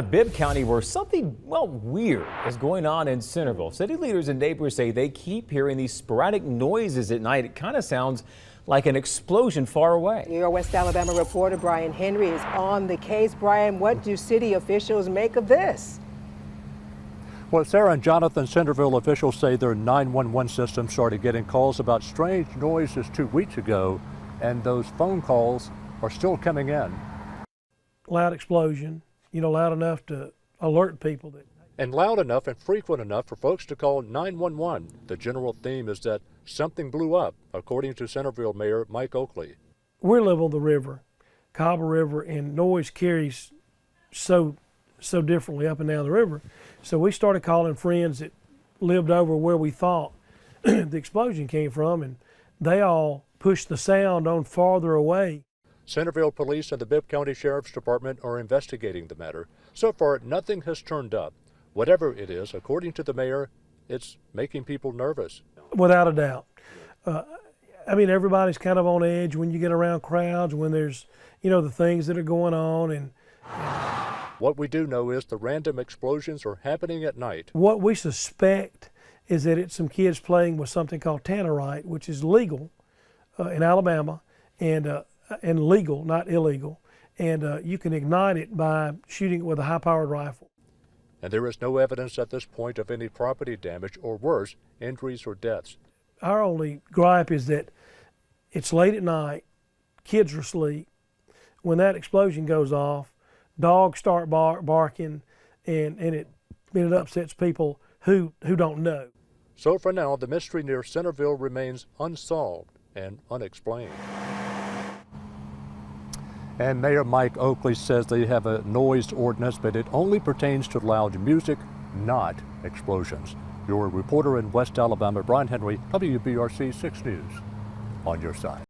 Bibb County, where something, well, weird is going on in Centreville. City leaders and neighbors say they keep hearing these sporadic noises at night. It kind of sounds like an explosion far away. Your West Alabama reporter Brian Henry is on the case. Brian, what do city officials make of this? Well, Sarah and Jonathan, Centreville officials say their 911 system started getting calls about strange noises 2 weeks ago, and those phone calls are still coming in. Loud explosion, loud enough to alert people. And loud enough and frequent enough for folks to call 911. The general theme is that something blew up, according to Centreville Mayor Mike Oakley. We live on the river, Cobble River, and noise carries so differently up and down the river. So we started calling friends that lived over where we thought the explosion came from, and they all pushed the sound on farther away. Centreville Police and the Bibb County Sheriff's Department are investigating the matter. So far, nothing has turned up. Whatever it is, according to the mayor, it's making people nervous. Without a doubt. Everybody's kind of on edge when you get around crowds, when there's, the things that are going on. And what we do know is the random explosions are happening at night. What we suspect is that it's some kids playing with something called tannerite, which is legal in Alabama, and legal, not illegal. And you can ignite it by shooting it with a high-powered rifle. And there is no evidence at this point of any property damage or worse, injuries or deaths. Our only gripe is that it's late at night, kids are asleep. When that explosion goes off, dogs start barking, and it upsets people who don't know. So for now, the mystery near Centreville remains unsolved and unexplained. And Mayor Mike Oakley says they have a noise ordinance, but it only pertains to loud music, not explosions. Your reporter in West Alabama, Brian Henry, WBRC 6 News, on your side.